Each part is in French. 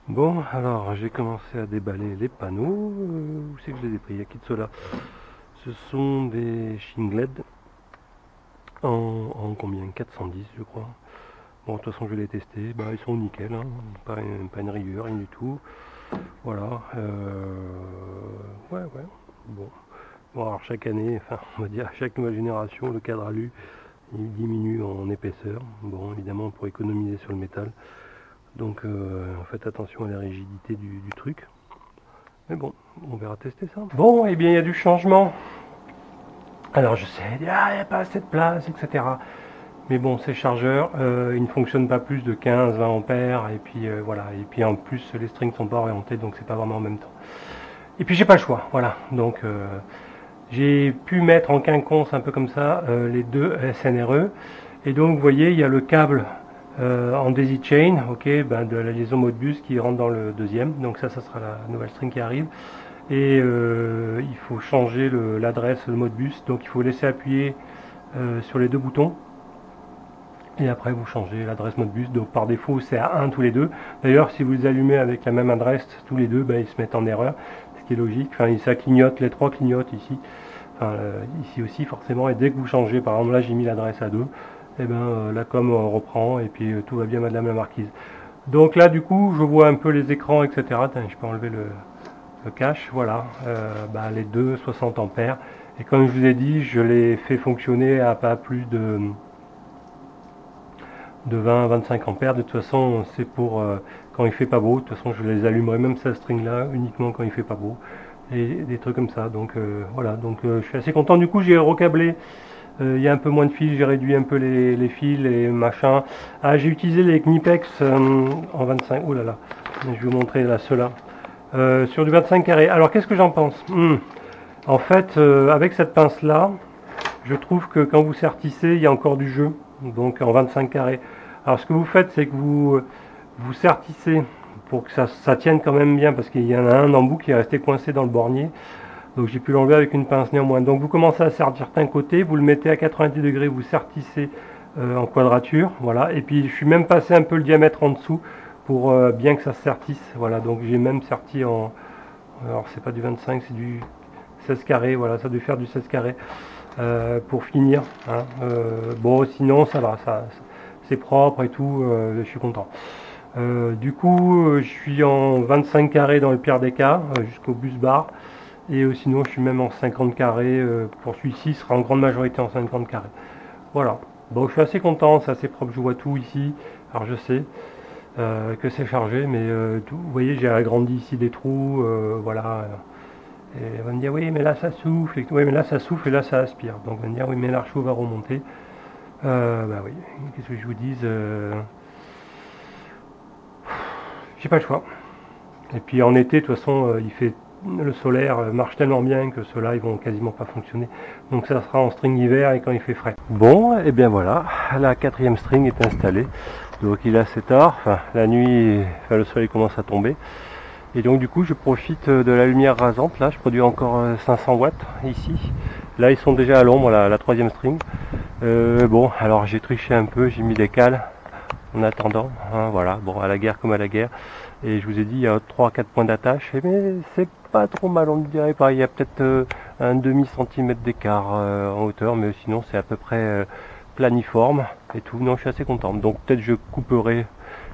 Bon, alors j'ai commencé à déballer les panneaux. Où c'est que je les ai pris? Il y a qui de ceux-là? Ce sont des Shingled en combien? 410 je crois. Bon, de toute façon je vais les tester. Bah, ils sont nickel, hein. Pas une rigueur, rien du tout. Voilà. Ouais, ouais. Bon. Bon, alors chaque année, enfin on va dire chaque nouvelle génération, le cadre alu il diminue en épaisseur. Bon, évidemment pour économiser sur le métal. Donc faites attention à la rigidité du truc. Mais bon, on verra tester ça. Bon, eh bien, il y a du changement. Alors, je sais, il n'y a pas assez de place, etc. Mais bon, ces chargeurs, ils ne fonctionnent pas plus de 15-20 ampères. Et puis, voilà. Et puis, en plus, les strings ne sont pas orientés, donc c'est pas vraiment en même temps. Et puis, j'ai pas le choix. Voilà. Donc, j'ai pu mettre en quinconce, un peu comme ça, les deux SNRE. Et donc, vous voyez, il y a le câble en daisy chain, ok, ben, de la liaison Modbus qui rentre dans le deuxième. Donc, ça sera la nouvelle string qui arrive. Et il faut changer l'adresse, le Modbus, donc il faut laisser appuyer sur les deux boutons et après vous changez l'adresse Modbus. Donc par défaut c'est à 1 tous les deux. D'ailleurs si vous les allumez avec la même adresse tous les deux, ben, ils se mettent en erreur, ce qui est logique. Enfin ça clignote, les trois clignotent ici, enfin ici aussi forcément, et dès que vous changez, par exemple là j'ai mis l'adresse à 2, et ben la com reprend et puis tout va bien madame la marquise. Donc là du coup je vois un peu les écrans, etc. Attends, je peux enlever le cache, voilà, les deux 60 ampères. Et comme je vous ai dit, je les fais fonctionner à pas plus de 20-25 ampères. De toute façon, c'est pour quand il fait pas beau. De toute façon, je les allumerai même cette string là uniquement quand il fait pas beau. Et des trucs comme ça. Donc voilà, donc je suis assez content. Du coup, j'ai recablé. Il y a un peu moins de fils, j'ai réduit un peu les fils et machin. Ah, j'ai utilisé les Knipex en 25. Oh là là, je vais vous montrer là ceux-là. Sur du 25 carré. Alors qu'est-ce que j'en pense? En fait, avec cette pince là, je trouve que quand vous sertissez, il y a encore du jeu, donc en 25 carrés. Alors ce que vous faites, c'est que vous sertissez pour que ça tienne quand même bien, parce qu'il y en a un embout qui est resté coincé dans le bornier, donc j'ai pu l'enlever avec une pince néanmoins. Donc vous commencez à sertir d'un côté, vous le mettez à 90 degrés, vous sertissez en quadrature, voilà, et puis je suis même passé un peu le diamètre en dessous pour bien que ça se sertisse, voilà, donc j'ai même serti en, alors c'est pas du 25, c'est du 16 carrés, voilà, ça doit faire du 16 carrés pour finir, hein. Bon, sinon ça va, c'est propre et tout, je suis content. Du coup, je suis en 25 carrés dans le pire des cas, jusqu'au bus bar, et sinon je suis même en 50 carrés, pour celui-ci sera en grande majorité en 50 carrés. Voilà, bon, je suis assez content, c'est assez propre, je vois tout ici, alors je sais que c'est chargé, mais tout, vous voyez, j'ai agrandi ici des trous, voilà. Et elle va me dire oui mais là ça souffle, et oui mais là ça souffle et là ça aspire. Donc elle va me dire oui mais l'archaud va remonter. Bah oui, qu'est-ce que je vous dise, j'ai pas le choix. Et puis en été de toute façon il fait le solaire marche tellement bien que ceux-là ils vont quasiment pas fonctionner. Donc ça sera en string hiver et quand il fait frais. Bon et bien voilà, la quatrième string est installée. Donc il est assez tard, enfin la nuit, enfin, le soleil commence à tomber. Et donc du coup je profite de la lumière rasante, là je produis encore 500 watts ici. Là ils sont déjà à l'ombre, la troisième string. Bon alors j'ai triché un peu, j'ai mis des cales en attendant, hein, voilà, bon à la guerre comme à la guerre. Et je vous ai dit il y a 3-4 points d'attache, mais c'est pas trop mal, on me dirait pas, il y a peut-être un demi-centimètre d'écart en hauteur, mais sinon c'est à peu près planiforme et tout. Non, je suis assez content, donc peut-être je couperai.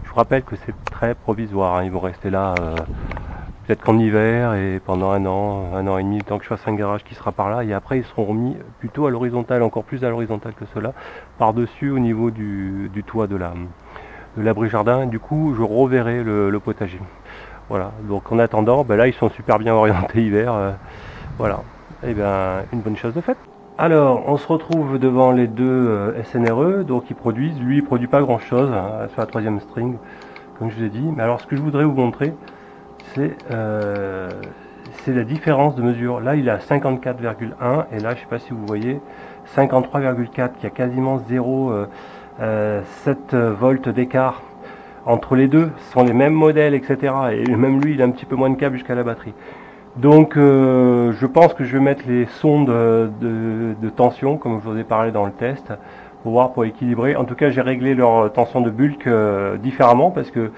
Je vous rappelle que c'est très provisoire, hein. Ils vont rester là peut-être qu'en hiver et pendant un an et demi, tant que je fasse un garage qui sera par là, et après ils seront remis plutôt à l'horizontale, encore plus à l'horizontale que cela, par-dessus au niveau du toit de l'abri jardin, et du coup je reverrai le potager. Voilà, donc en attendant, ben là ils sont super bien orientés hiver, voilà, et bien une bonne chose de faite. Alors, on se retrouve devant les deux SNRE, donc ils produisent. Lui, il produit pas grand-chose hein, sur la troisième string, comme je vous ai dit. Mais alors, ce que je voudrais vous montrer, c'est la différence de mesure. Là, il est à 54,1 et là, je sais pas si vous voyez, 53,4, qui a quasiment 0,7 volts d'écart entre les deux. Ce sont les mêmes modèles, etc. Et même lui, il a un petit peu moins de câble jusqu'à la batterie. Donc je pense que je vais mettre les sondes de tension comme je vous ai parlé dans le test pour voir, pour équilibrer. En tout cas, j'ai réglé leur tension de bulk différemment, parce que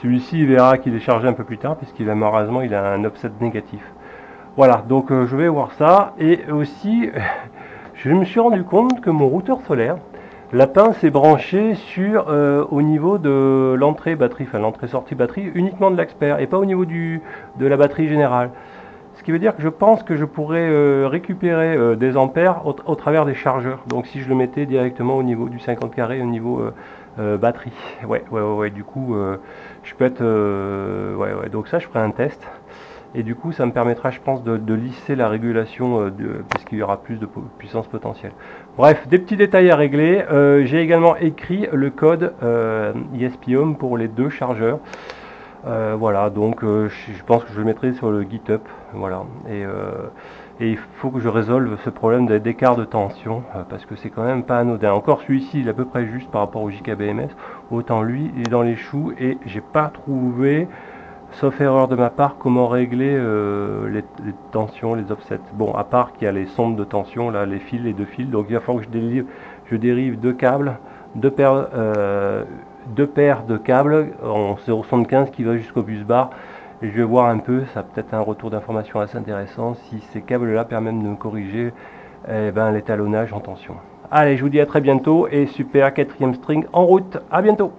celui-ci, il verra qu'il est chargé un peu plus tard, puisqu'il a malheureusement il a un offset négatif. Voilà, donc je vais voir ça. Et aussi, je me suis rendu compte que mon routeur solaire, la pince est branchée sur au niveau de l'entrée batterie, enfin l'entrée-sortie batterie, uniquement de l'Expert, et pas au niveau de la batterie générale. Ce qui veut dire que je pense que je pourrais récupérer des ampères au travers des chargeurs. Donc si je le mettais directement au niveau du 50 carré, au niveau batterie. Ouais, du coup, je peux être... ouais, donc ça, je ferai un test. Et du coup, ça me permettra, je pense, de lisser la régulation, parce qu'il y aura plus de puissance potentielle. Bref, des petits détails à régler. J'ai également écrit le code ESP-Home pour les deux chargeurs. Voilà, donc je pense que je le mettrai sur le GitHub. Voilà, et il faut que je résolve ce problème d'écart de tension, parce que c'est quand même pas anodin. Encore celui-ci, il est à peu près juste par rapport au JKBMS. Autant lui, il est dans les choux, et j'ai pas trouvé, sauf erreur de ma part, comment régler les tensions, les offsets. Bon, à part qu'il y a les sondes de tension, là, les fils, les deux fils. Donc il va falloir que je dérive deux câbles, deux paires de câbles en 0,75 qui va jusqu'au bus bar. Et je vais voir un peu, ça a peut-être un retour d'information assez intéressant, si ces câbles-là permettent de me corriger l'étalonnage en tension. Allez, je vous dis à très bientôt, et super, 4e string en route, à bientôt.